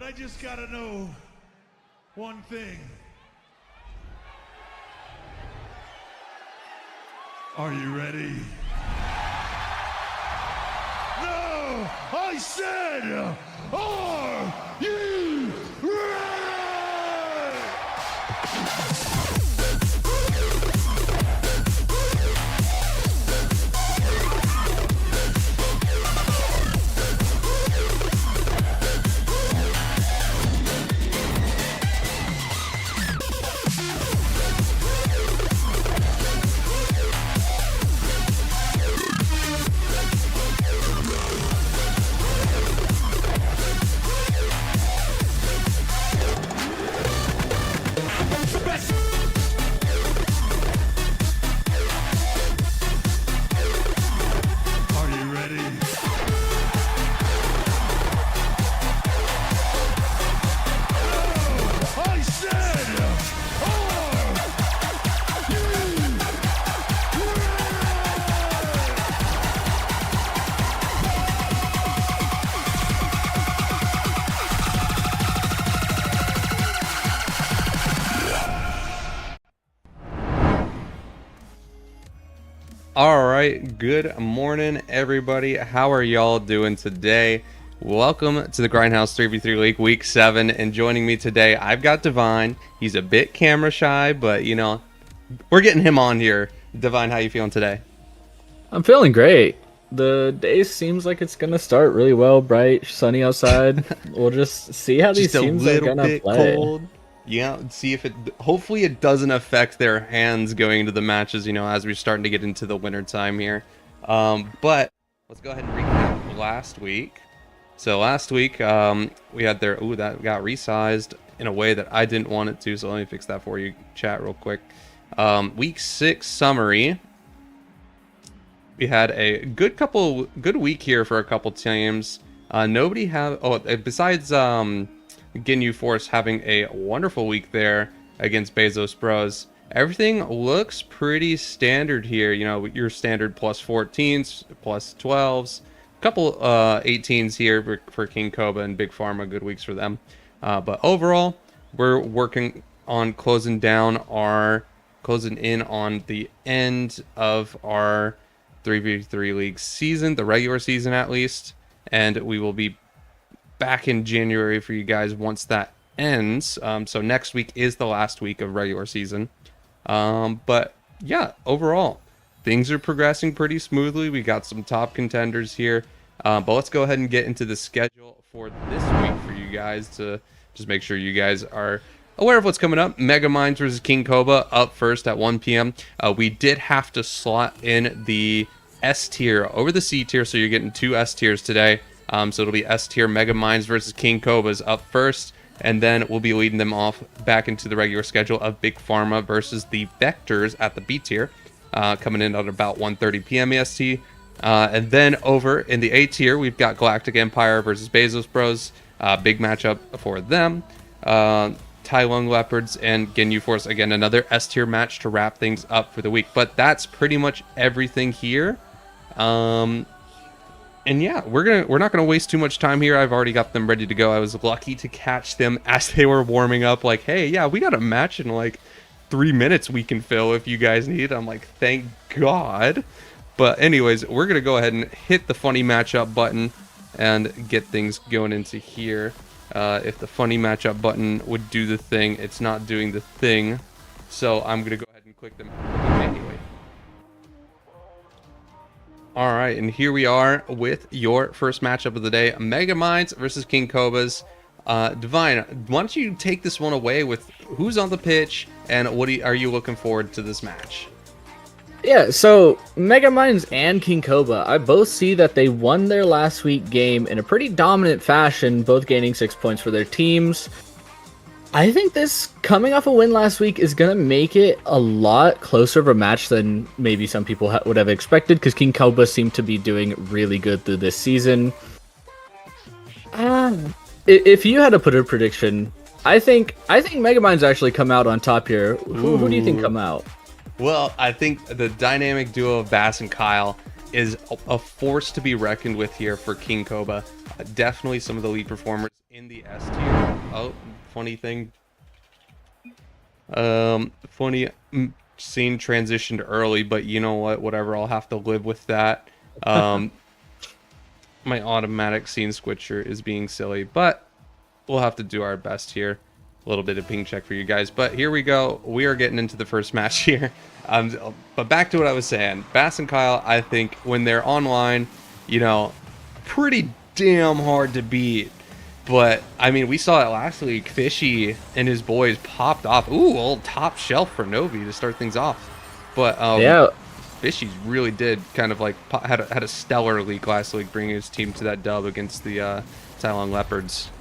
But I just gotta know one thing. Are you ready? No! I said, are you ready? All right, good morning, everybody. How are y'all doing today? Welcome to the Grindhouse 3v3 League Week 7, and joining me today, I've got Divine. He's a bit camera shy, but, you know, we're getting him on here. Divine, how you feeling today? I'm feeling great. The day seems like it's going to start really well, bright, sunny outside. We'll just see how these teams are going to play. Cold. Yeah, see if it, hopefully it doesn't affect their hands going into the matches, you know, as we're starting to get into the winter time here. But let's go ahead and recap last week. So last week, we had their, that got resized in a way that I didn't want it to, so let me fix that for you, chat, real quick. Week 6 summary. We had a good week here for a couple teams. Nobody have, besides, Ginyu Force having a wonderful week there against Bezos Bros. Everything looks pretty standard here. You know, your standard plus 14s, plus 12s, a couple 18s here for King Koba and Big Pharma. Good weeks for them. But overall, we're working on closing in on the end of our 3v3 League season, the regular season at least, and we will be back in January for you guys once that ends. So next week is the last week of regular season. But yeah, overall, things are progressing pretty smoothly. We got some top contenders here. But let's go ahead and get into the schedule for this week for you guys to just make sure you guys are aware of what's coming up. Megaminds versus King Koba up first at 1 p.m. We did have to slot in the S tier over the C tier, so you're getting 2 S tiers today. So it'll be S tier Megaminds versus King Kobas up first, and then we'll be leading them off back into the regular schedule of Big Pharma versus the Vectors at the B tier, coming in at about 1:30 p.m. EST. And then over in the A tier, we've got Galactic Empire versus Bezos Bros. Big matchup for them. Tai Lung Leopards and Ginyu Force, again, another S tier match to wrap things up for the week. But that's pretty much everything here. And yeah, we're not gonna waste too much time here. I've already got them ready to go. I was lucky to catch them as they were warming up. Like, hey, yeah, we got a match in like 3 minutes we can fill if you guys need. I'm like, thank God. But anyways, we're gonna go ahead and hit the funny matchup button and get things going into here. If the funny matchup button would do the thing, it's not doing the thing. So I'm gonna go ahead and click them anyway. All right, and here we are with your first matchup of the day, Megaminds versus King Kobas. Divine, why don't you take this one away with who's on the pitch and what are you looking forward to this match? Yeah, so Megaminds and King Koba, I both see that they won their last week game in a pretty dominant fashion, both gaining 6 points for their teams. I think this, coming off a win last week, is going to make it a lot closer of a match than maybe some people would have expected, because King Koba seemed to be doing really good through this season. If you had to put a prediction, I think Megaminds actually come out on top here. Who do you think come out? Well, I think the dynamic duo of Bass and Kyle is a force to be reckoned with here for King Koba. Definitely some of the lead performers in the S tier. Oh, funny thing. Funny scene transitioned early, but you know what? Whatever, I'll have to live with that. My automatic scene switcher is being silly, but we'll have to do our best here. A little bit of ping check for you guys, but here we go. We are getting into the first match here. But back to what I was saying. Bass and Kyle, I think when they're online, you know, pretty damn hard to beat. But I mean, we saw it last week. Fishy and his boys popped off. Ooh, old top shelf for Novi to start things off. But yeah, Fishy really did kind of like had a stellar week last week, bringing his team to that dub against the Cylon Leopards.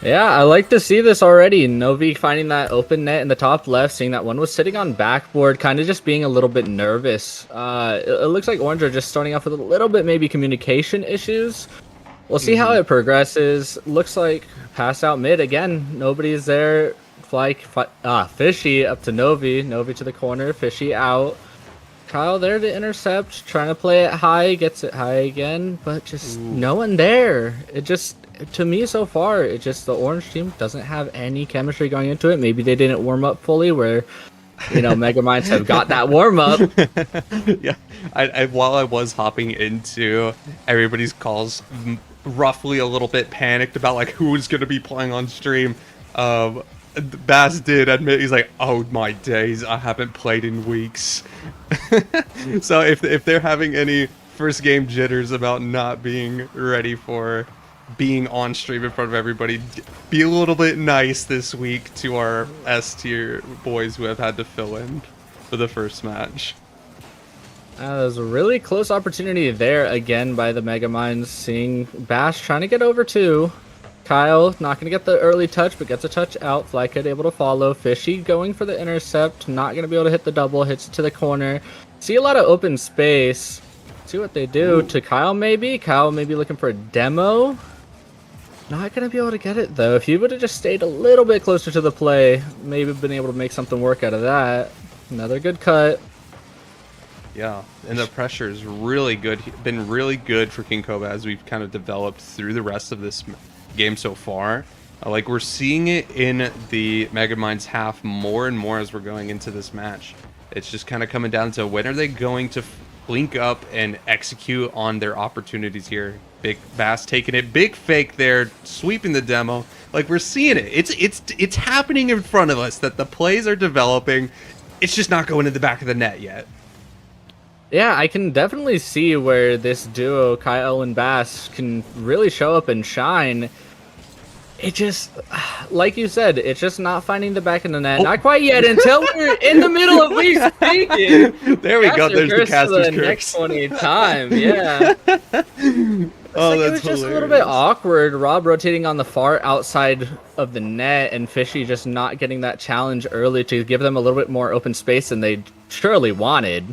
yeah, I like to see this already. Novi finding that open net in the top left, seeing that one was sitting on backboard, kind of just being a little bit nervous. It looks like Orange are just starting off with a little bit maybe communication issues. We'll see how it progresses. Looks like pass out mid again. Nobody's there. Fishy up to Novi. Novi to the corner. Fishy out. Kyle there to intercept. Trying to play it high. Gets it high again, but just no one there. It just, to me so far, it just, the Orange team doesn't have any chemistry going into it. Maybe they didn't warm up fully where, you know, Megaminds have got that warm up. Yeah, I while I was hopping into everybody's calls, roughly a little bit panicked about like who was going to be playing on stream, Bass did admit, he's like, oh my days, I haven't played in weeks. So if they're having any first game jitters about not being ready for being on stream in front of everybody, be a little bit nice this week to our S tier boys who have had to fill in for the first match. There's a really close opportunity there again by the Megaminds, seeing Bash trying to get over to Kyle. Not going to get the early touch, but gets a touch out. Flykid able to follow. Fishy going for the intercept. Not going to be able to hit the double. Hits it to the corner. See a lot of open space. See what they do to Kyle maybe. Kyle maybe looking for a demo. Not going to be able to get it though. If he would have just stayed a little bit closer to the play, maybe been able to make something work out of that. Another good cut. Yeah, and the pressure is really good. Been really good for King Cobra as we've kind of developed through the rest of this game so far. Like we're seeing it in the Megaminds half more and more as we're going into this match. It's just kind of coming down to when are they going to link up and execute on their opportunities here. Big Bass taking it, big fake there, sweeping the demo. Like we're seeing it. It's happening in front of us that the plays are developing. It's just not going in the back of the net yet. Yeah, I can definitely see where this duo, Kyle and Bass, can really show up and shine. It just, like you said, it's just not finding the back of the net. Not quite yet until we're in the middle of week speaking. There we go. There's the caster's curse. Next 20 time, yeah. Oh, like that's it was just hilarious. a little bit awkward. Rob rotating on the far outside of the net, and Fishy just not getting that challenge early to give them a little bit more open space than they surely wanted.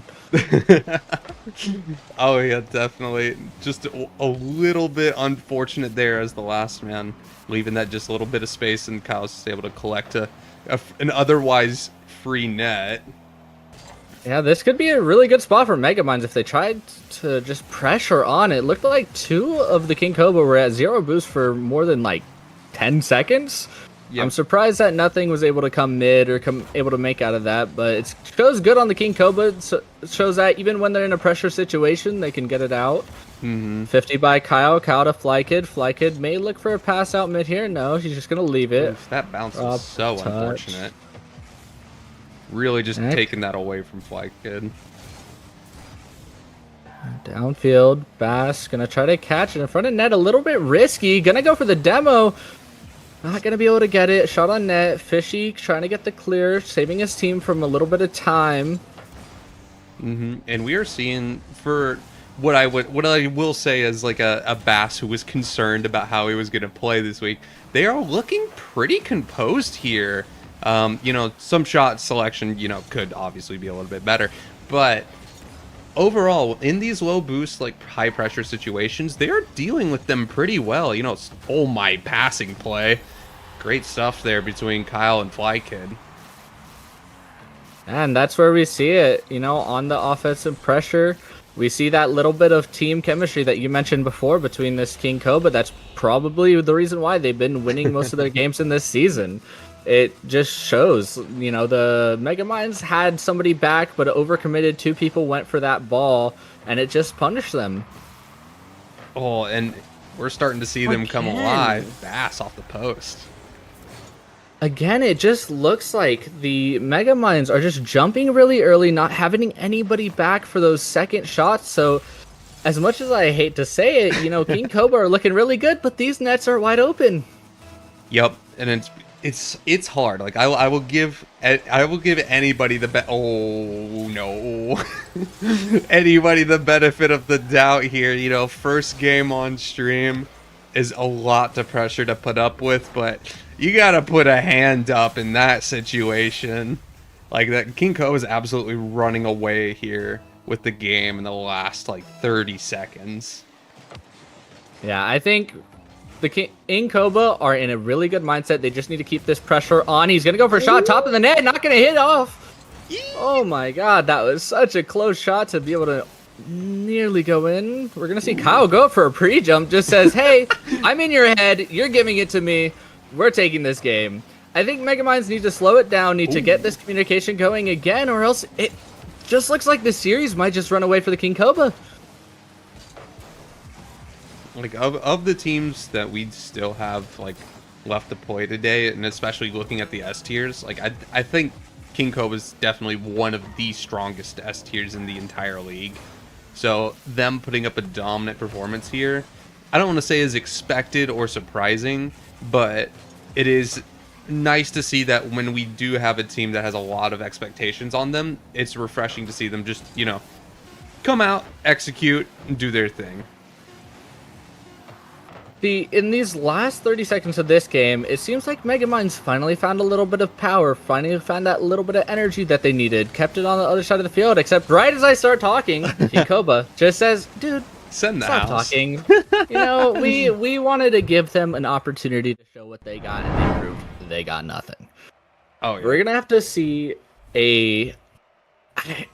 Oh yeah, definitely. Just a little bit unfortunate there as the last man, leaving that just a little bit of space, and Kyle's just able to collect an otherwise free net. Yeah, this could be a really good spot for Megaminds if they tried to just pressure on. It looked like two of the King Cobra were at zero boost for more than like 10 seconds. Yep. I'm surprised that nothing was able to come mid or able to make out of that, but it shows good on the King Cobra. So it shows that even when they're in a pressure situation, they can get it out. 50 by Kyle. Kyle to Flykid. Flykid may look for a pass out mid here. No, he's just going to leave it. Oof, that bounce was so unfortunate. Really just taking that away from Flykid. Downfield. Bass going to try to catch it in front of net. A little bit risky. Going to go for the demo. Not going to be able to get it. Shot on net. Fishy trying to get the clear, saving his team from a little bit of time. And we are seeing, for what I will say as like a Bass who was concerned about how he was going to play this week, they are looking pretty composed here. You know, some shot selection, you know, could obviously be a little bit better, but overall, in these low boost, like high pressure situations, they are dealing with them pretty well. You know, oh my passing play. Great stuff there between Kyle and Flykid. And that's where we see it, on the offensive pressure. We see that little bit of team chemistry that you mentioned before between this King Cobra. That's probably the reason why they've been winning most of their games in this season. It just shows, the Megaminds had somebody back, but overcommitted. Two people went for that ball, and it just punished them. Oh, and we're starting to see them come alive. Bass off the post. Again, it just looks like the Megaminds are just jumping really early, not having anybody back for those second shots. So, as much as I hate to say it, King Cobra are looking really good, but these nets are wide open. Yep, and it's hard. Like I will give anybody the anybody the benefit of the doubt here. First game on stream is a lot to pressure to put up with, but you gotta put a hand up in that situation. Like that King Cobra is absolutely running away here with the game in the last 30 seconds. Yeah, I think the King Cobra are in a really good mindset. They just need to keep this pressure on. He's gonna go for a shot, top of the net, not gonna hit off. Oh my god, that was such a close shot to be able to nearly go in. We're gonna see Kyle go up for a pre-jump. Just says, hey, I'm in your head, you're giving it to me, we're taking this game. I think Megaminds need to slow it down, need to get this communication going again, or else it just looks like the series might just run away for the King Cobra. Like of the teams that we still have left to play today, and especially looking at the S tiers, I think King Cobra is definitely one of the strongest S tiers in the entire league. So them putting up a dominant performance here, I don't want to say is expected or surprising, but it is nice to see that when we do have a team that has a lot of expectations on them, it's refreshing to see them just, come out, execute, and do their thing. In these last 30 seconds of this game, it seems like Megaminds finally found a little bit of power, finally found that little bit of energy that they needed, kept it on the other side of the field, except right as I start talking, King Cobra just says, dude, send the stop house. talking. We wanted to give them an opportunity to show what they got, and they proved they got nothing. Oh, yeah. We're going to have to see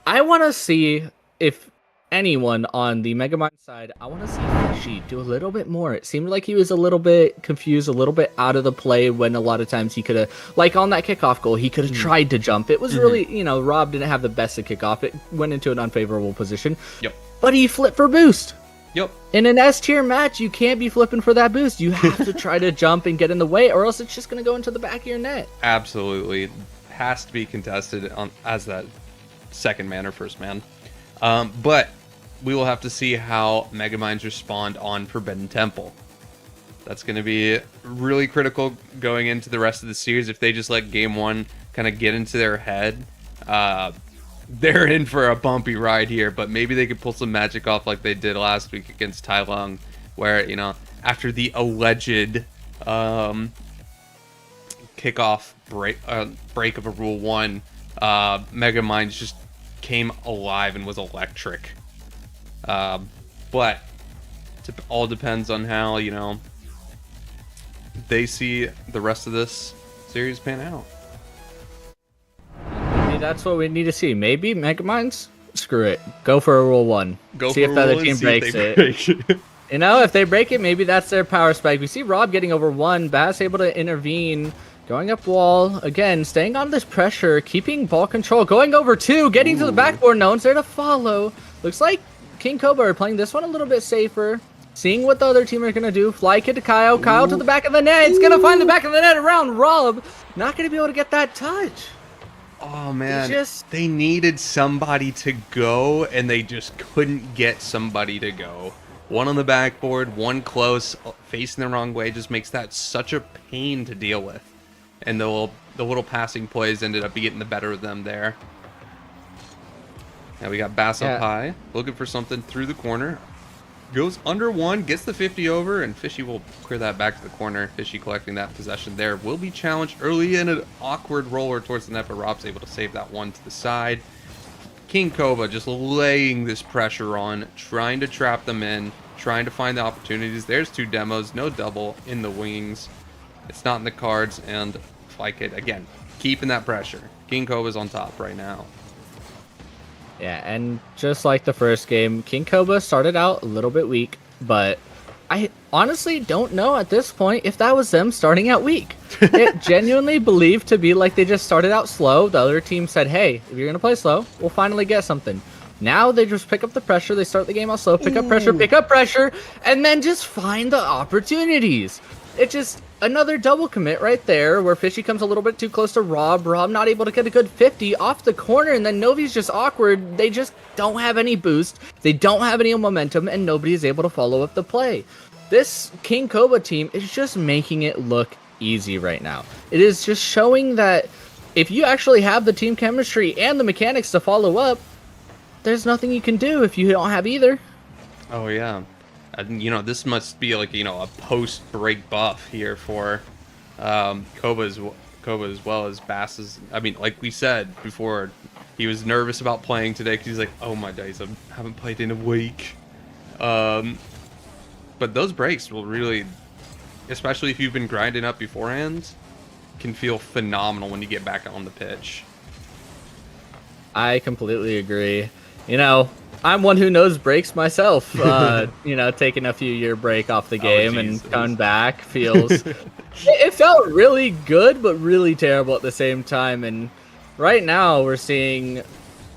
I want to see if anyone on the Megamind side, I want to see Fishy do a little bit more. It seemed like he was a little bit confused, a little bit out of the play when a lot of times he could have, like on that kickoff goal, he could have tried to jump. It was really, Rob didn't have the best of kickoff. It went into an unfavorable position. Yep. But he flipped for boost. Yep. In an S tier match, you can't be flipping for that boost. You have to try to jump and get in the way, or else it's just going to go into the back of your net. Absolutely. Has to be contested as that second man or first man. But we will have to see how Megaminds respond on Forbidden Temple. That's going to be really critical going into the rest of the series. If they just let Game 1 kind of get into their head, they're in for a bumpy ride here. But maybe they could pull some magic off like they did last week against Tai Lung, where, after the alleged kickoff break of a Rule 1, Megaminds just came alive and was electric. But it all depends on how, they see the rest of this series pan out. Maybe that's what we need to see. Maybe Megaminds, screw it. Go for a Rule 1. See if the other team breaks it. If they break it, maybe that's their power spike. We see Rob getting over 1. Bass able to intervene. Going up wall. Again, staying on this pressure. Keeping ball control. Going over 2. Getting to the backboard. No one's there to follow. Looks like King Cobra are playing this one a little bit safer. Seeing what the other team are going to do. Fly kid to Kyle. Kyle to the back of the net. It's going to find the back of the net around Rob. Not going to be able to get that touch. Oh, man. They needed somebody to go, and they just couldn't get somebody to go. One on the backboard, one close, facing the wrong way, just makes that such a pain to deal with. And the little passing plays ended up getting the better of them there. Now we got Bass up high, looking for something through the corner. Goes under 1, gets the 50 over, and Fishy will clear that back to the corner. Fishy collecting that possession there. Will be challenged early in an awkward roller towards the net, but Rob's able to save that one to the side. King Cobra just laying this pressure on, trying to trap them in, trying to find the opportunities. There's 2 demos, no double in the wings. It's not in the cards, and Fly Kid, again, keeping that pressure. King Koba's on top right now. Yeah, and just like the first game, King Koba started out a little bit weak, but I honestly don't know at this point if that was them starting out weak. It genuinely believed to be like they just started out slow. The other team said, hey, if you're going to play slow, we'll finally get something. Now they just pick up the pressure. They start the game out slow, pick up pressure, and then just find the opportunities. It just another double commit right there where Fishy comes a little bit too close to Rob. Rob not able to get a good 50 off the corner, and then Novi's just awkward. They just don't have any boost. They don't have any momentum, and nobody is able to follow up the play. This King Koba team is just making it look easy right now. It is just showing that if you actually have the team chemistry and the mechanics to follow up, there's nothing you can do if you don't have either. Oh yeah, you know, this must be like, you know, a post-break buff here for Koba as well as Bass's. I mean, like we said before, he was nervous about playing today because he's like, oh my days, I haven't played in a week. But those breaks will really, especially if you've been grinding up beforehand, can feel phenomenal when you get back on the pitch. I completely agree. You know, I'm one who knows breaks myself. You know, taking a few year break off the game and coming back feels... it felt really good, but really terrible at the same time. And right now we're seeing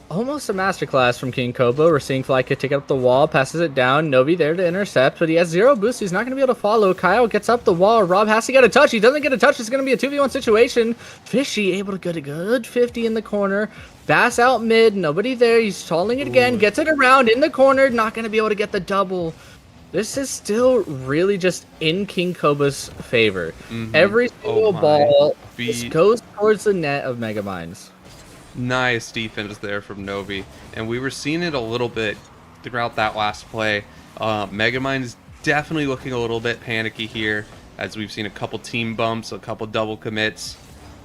almost a masterclass from King Koba. We're seeing Flykick take up the wall, passes it down. Novi there to intercept, but he has 0 boost. He's not going to be able to follow. Kyle gets up the wall. Rob has to get a touch. He doesn't get a touch. It's going to be a 2v1 situation. Fishy able to get a good 50 in the corner. Bass out mid. Nobody there. He's stalling it again. Gets it around in the corner. Not going to be able to get the double. This is still really just in King Koba's favor. Every single ball just goes towards the net of Megamind. Nice defense there from Novi, and we were seeing it a little bit throughout that last play. Megamind is definitely looking a little bit panicky here, as we've seen a couple team bumps, a couple double commits,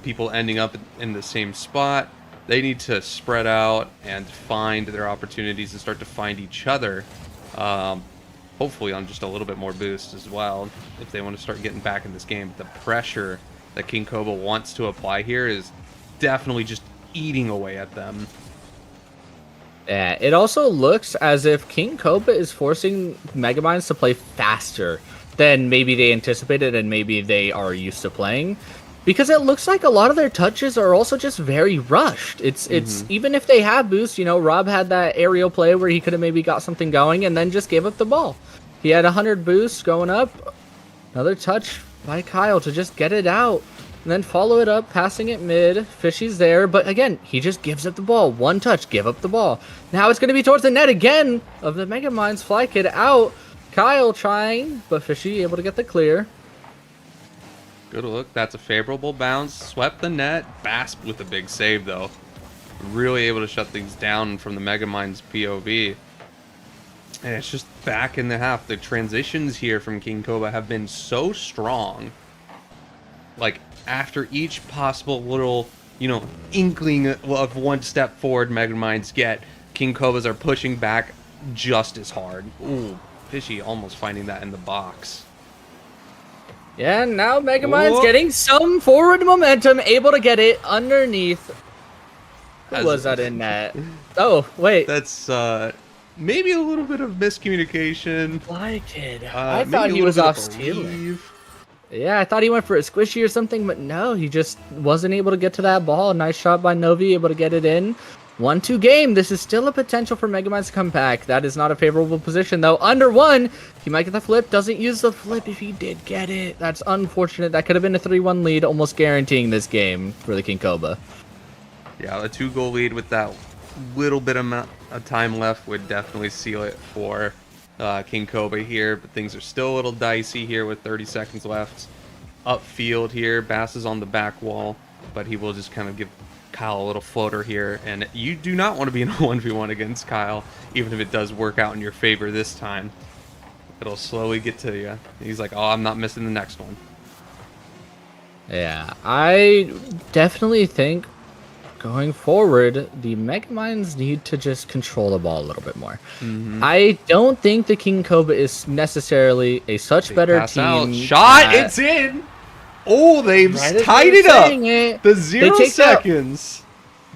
people ending up in the same spot. They need to spread out and find their opportunities and start to find each other, hopefully on just a little bit more boost as well, if they want to start getting back in this game. The pressure that King Koba wants to apply here is definitely just eating away at them. Yeah, it also looks as if King Koba is forcing Megamind to play faster than maybe they anticipated and maybe they are used to playing, because it looks like a lot of their touches are also just very rushed. It's even if they have boost, you know, Rob had that aerial play where he could have maybe got something going and then just gave up the ball. He had 100 boosts going up. Another touch by Kyle to just get it out. And then follow it up, passing it mid. Fishy's there, but again, he just gives up the ball. One touch, give up the ball. Now it's going to be towards the net again of the Megamind's Flykick out. Kyle trying, but Fishy able to get the clear. Good look. That's a favorable bounce. Swept the net. Bass with a big save, though. Really able to shut things down from the Megamind's POV. And it's just back in the half. The transitions here from King Koba have been so strong. Like, after each possible little, you know, inkling of one step forward Megamind's get, King Kobas are pushing back just as hard. Ooh, Fishy almost finding that in the box. Yeah, now Megamind's getting some forward momentum, able to get it underneath. Who was that in net? Oh, wait. That's maybe a little bit of miscommunication. Flykick. I thought he was off stealing. Yeah, I thought he went for a squishy or something, but no, he just wasn't able to get to that ball. Nice shot by Novi, able to get it in. 1-2 game. This is still a potential for Megamind to come back. That is not a favorable position, though. Under 1, he might get the flip. Doesn't use the flip if he did get it. That's unfortunate. That could have been a 3-1 lead, almost guaranteeing this game for the King Koba. Yeah, a 2-goal lead with that little bit amount of time left would definitely seal it for King Koba here, but things are still a little dicey here with 30 seconds left. Upfield here, Bass is on the back wall, but he will just kind of give Kyle a little floater here, and you do not want to be in a 1v1 against Kyle, even if it does work out in your favor this time. It'll slowly get to you. He's like, oh, I'm not missing the next one. Yeah, I definitely think going forward, the Megaminds need to just control the ball a little bit more. I don't think the King Koba is necessarily a such better team. Shot! It's in! Oh, they've Right as tied we were it up. saying it, The 0 take that- seconds.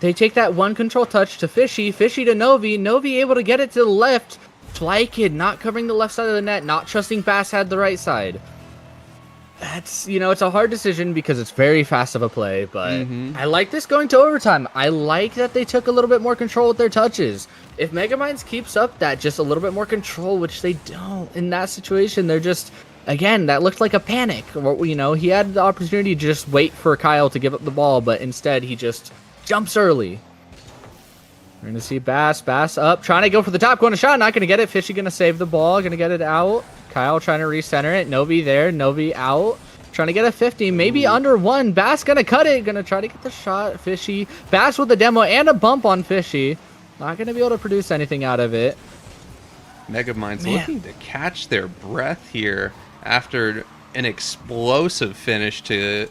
They take that one control touch to Fishy, Fishy to Novi, Novi able to get it to the left. Fly Kid not covering the left side of the net, not trusting Bass had the right side. That's, it's a hard decision because it's very fast of a play, but I like this going to overtime. I like that they took a little bit more control with their touches. If Megaminds keeps up that just a little bit more control, which they don't in that situation, they're just, again, that looked like a panic. He had the opportunity to just wait for Kyle to give up the ball, but instead he just jumps early. We're going to see Bass up, trying to go for the top corner shot, not going to get it. Fishy going to save the ball, going to get it out. Kyle trying to recenter it. Novi there, Novi out. Trying to get a 50, maybe under one. Bass going to cut it, going to try to get the shot. Fishy. Bass with the demo and a bump on Fishy. Not going to be able to produce anything out of it. Megaminds looking to catch their breath here after an explosive finish to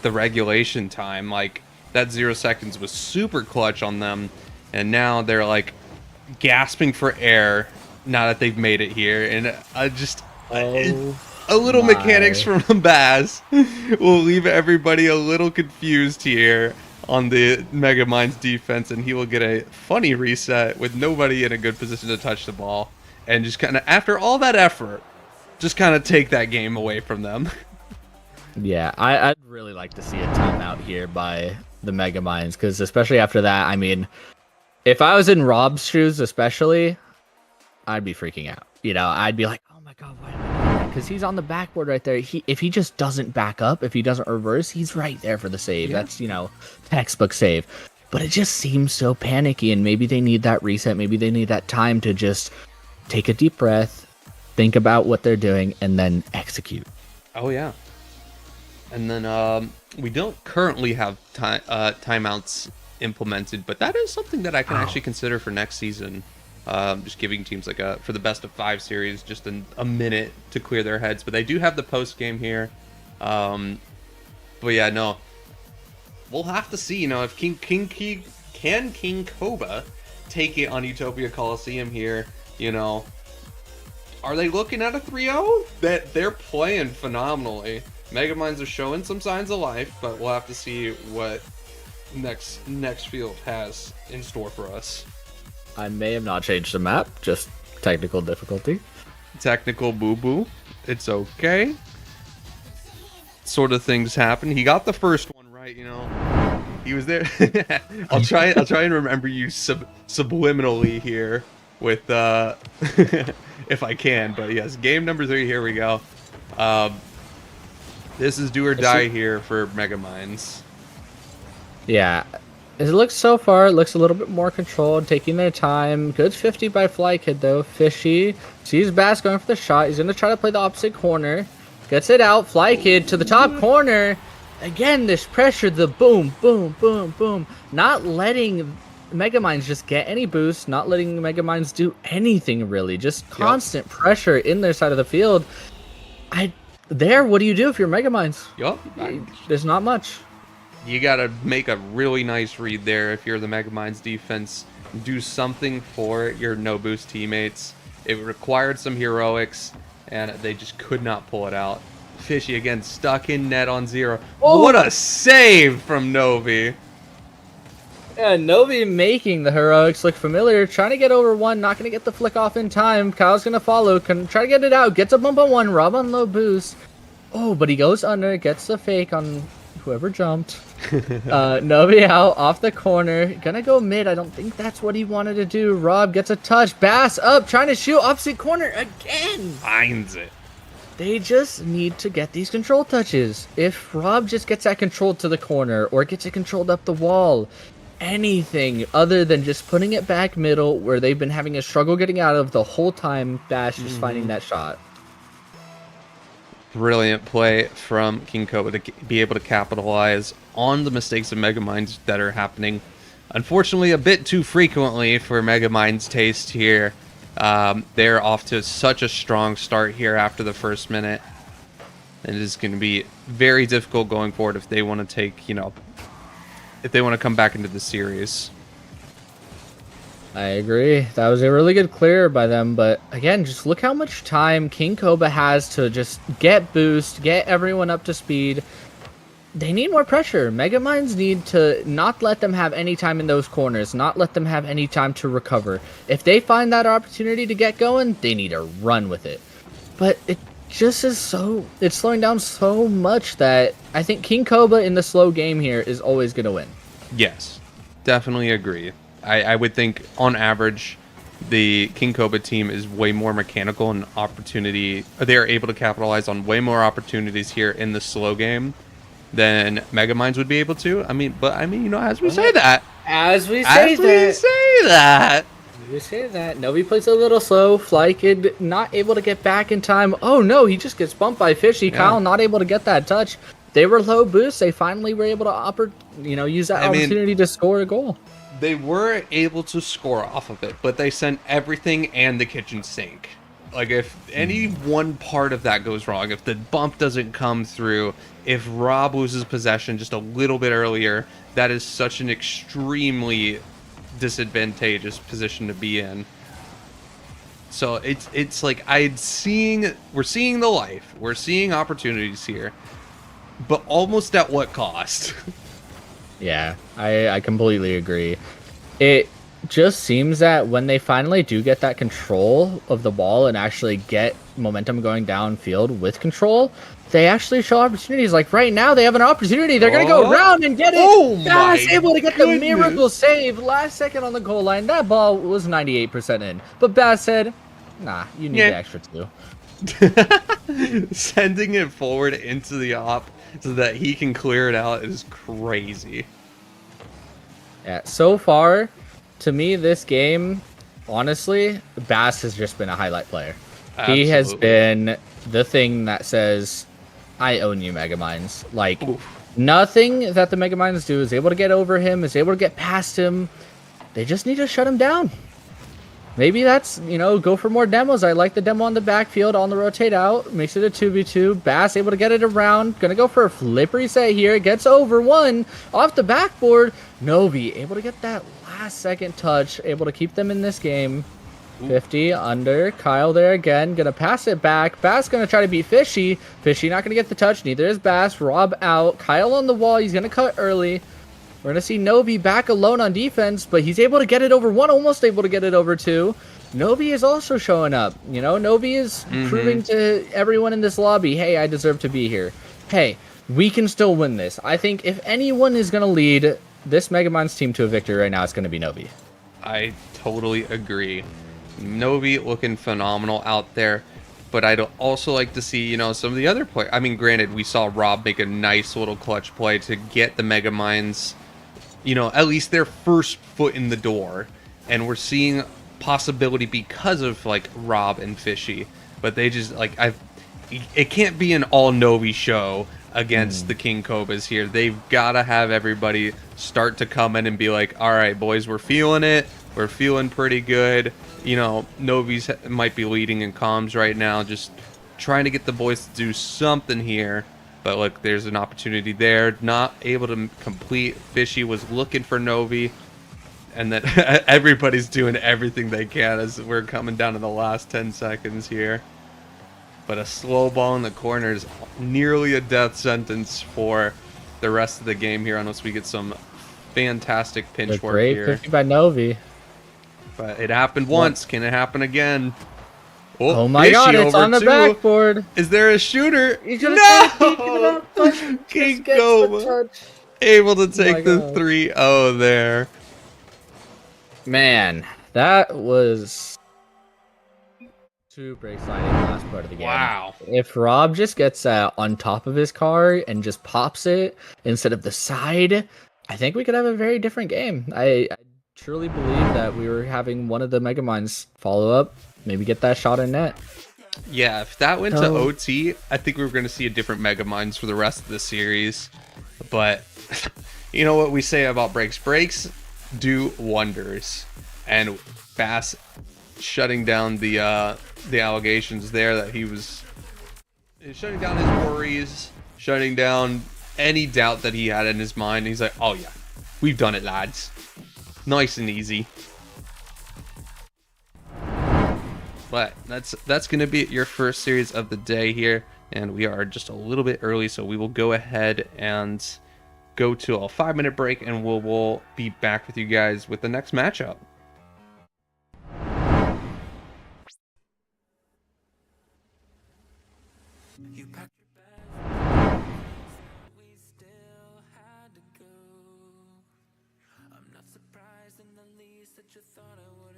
the regulation time. Like, that 0 seconds was super clutch on them, and now they're like gasping for air now that they've made it here. And a little mechanics from Baz will leave everybody a little confused here on the Megaminds defense, and he will get a funny reset with nobody in a good position to touch the ball, and just kind of, after all that effort, just kind of take that game away from them. Yeah, I'd really like to see a timeout here by the Megaminds, because especially after that, I mean, if I was in Rob's shoes especially, I'd be freaking out. I'd be like, oh my god, why am I doing that? Because he's on the backboard right there. If he just doesn't back up, if he doesn't reverse, he's right there for the save. Yeah. That's, textbook save. But it just seems so panicky, and maybe they need that reset. Maybe they need that time to just take a deep breath, think about what they're doing, and then execute. Oh, yeah. And then we don't currently have timeouts implemented, but that is something that I can actually consider for next season. Just giving teams like for the best of 5 series, just a minute to clear their heads. But they do have the post game here. But yeah, no, we'll have to see. If King Koba take it on Utopia Coliseum here? Are they looking at a 3-0? That they're playing phenomenally. Megaminds are showing some signs of life, but we'll have to see what next field has in store for us. I may have not changed the map, just technical difficulty. Technical boo-boo. It's okay. Sort of things happen. He got the first one right, He was there. I'll try and remember you subliminally here with if I can. But yes, game number 3, here we go. This is do or die here for Megaminds. Yeah. It looks so far, it looks a little bit more controlled, taking their time. Good 50 by Fly Kid though. Fishy sees Bass going for the shot. He's going to try to play the opposite corner. Gets it out. Fly Kid to the top corner. Again, this pressure, the boom, boom, boom, boom. Not letting Megaminds just get any boost. Not letting Megaminds do anything really. Just constant pressure in their side of the field. What do you do if you're Megaminds? Yup. There's not much. You got to make a really nice read there if you're the Megaminds defense. Do something for your no-boost teammates. It required some heroics, and they just could not pull it out. Fishy, again, stuck in net on 0. Oh. What a save from Novi. Yeah, Novi making the heroics look familiar. Trying to get over one, not going to get the flick off in time. Kyle's going to follow, can try to get it out. Gets a bump on one, Rob on low boost. Oh, but he goes under, gets the fake on whoever jumped. Novi out off the corner, gonna go mid. I don't think that's what he wanted to do. Rob gets a touch. Bass up, trying to shoot opposite corner again. Finds it. They just need to get these control touches. If Rob just gets that control to the corner or gets it controlled up the wall, anything other than just putting it back middle where they've been having a struggle getting out of the whole time, Bash just finding that shot. Brilliant play from King Koba to be able to capitalize on the mistakes of Megaminds that are happening. Unfortunately, a bit too frequently for Megaminds' taste here. They're off to such a strong start here after the first minute. And it is going to be very difficult going forward if they want to take, if they want to come back into the series. I agree. That was a really good clear by them, but again, just look how much time King Koba has to just get boost, get everyone up to speed. They need more pressure. Megaminds need to not let them have any time in those corners, not let them have any time to recover. If they find that opportunity to get going, they need to run with it. But it just is it's slowing down so much that I think King Koba in the slow game here is always going to win. Yes, definitely agree. I would think on average, the King Koba team is way more mechanical and opportunity. They are able to capitalize on way more opportunities here in the slow game than Megaminds would be able to. I mean, you know, as we say that, We say that. Novi plays a little slow. Flykid not able to get back in time. Oh no, he just gets bumped by Fishy. Yeah. Kyle not able to get that touch. They were low boost. They finally were able to use that opportunity to score a goal. They were able to score off of it, but they sent everything and the kitchen sink. Like, if any one part of that goes wrong, if the bump doesn't come through, if Rob loses possession just a little bit earlier, that is such an extremely disadvantageous position to be in. So it's like we're seeing the life, we're seeing opportunities here, but almost at what cost? Yeah, I completely agree. It just seems that when they finally do get that control of the ball and actually get momentum going downfield with control, they actually show opportunities. Like right now, they have an opportunity. They're going to go around and get it. Oh my able to get the goodness. miracle save last second on the goal line. That ball was 98% in. But Baz said, nah, you need the extra two. Sending it forward into the op so that he can clear it out is crazy. Yeah, so far, to me, this game, honestly, Bass has just been a highlight player. Absolutely. He has been the thing that says, I own you, Megaminds. Like, nothing that the Megaminds do is able to get over him, is able to get past him. They just need to shut him down. Maybe that's, go for more demos. I like the demo on the backfield, on the rotate out. Makes it a 2v2. Bass able to get it around. Gonna go for a flip reset here. Gets over one. Off the backboard. Novi able to get that last second touch. Able to keep them in this game. 50 under. Kyle there again. Gonna pass it back. Bass gonna try to beat Fishy. Fishy not gonna get the touch. Neither is Bass. Rob out. Kyle on the wall. He's gonna cut early. We're going to see Novi back alone on defense, but he's able to get it over one, almost able to get it over two. Novi is also showing up. Novi is proving to everyone in this lobby, hey, I deserve to be here. Hey, we can still win this. I think if anyone is going to lead this Megaminds team to a victory right now, it's going to be Novi. I totally agree. Novi looking phenomenal out there, but I'd also like to see, some of the other players. I mean, granted, we saw Rob make a nice little clutch play to get the Megaminds, at least their first foot in the door. And we're seeing possibility because of, Rob and Fishy. But they just, it can't be an all Novi show against the King Cobas here. They've got to have everybody start to come in and be like, all right, boys, we're feeling it. We're feeling pretty good. Novi's might be leading in comms right now, just trying to get the boys to do something here. But look, there's an opportunity there. Not able to complete. Fishy was looking for Novi. And then everybody's doing everything they can as we're coming down to the last 10 seconds here. But a slow ball in the corner is nearly a death sentence for the rest of the game here, unless we get some fantastic pinch work great here. 50 by Novi. But it happened once. Can it happen again? Oh my Fishy god, it's over on the two. backboard. Is there a shooter? He's gonna No! King Just gets the Koba touch. able to take the God. 3-0 there. Man, that was super exciting the last part of the game. Wow. If Rob just gets on top of his car and just pops it instead of the side, I think we could have a very different game. I truly believe that we were having one of the Megaminds follow up, maybe get that shot in net. Yeah, if that went to So- OT, I think we were going to see a different Megaminds for the rest of the series. But you know what we say about breaks? Breaks do wonders. And Bass shutting down the allegations there that he was shutting down his worries, shutting down any doubt that he had in his mind. He's like, oh yeah, we've done it, lads. Nice and easy. But that's going to be your first series of the day here, and we are just a little bit early, so we will go ahead and go to a 5-minute break, and we'll be back with you guys with the next matchup. You packed your bags, we still had to go. I'm not surprised in the least that you thought I would.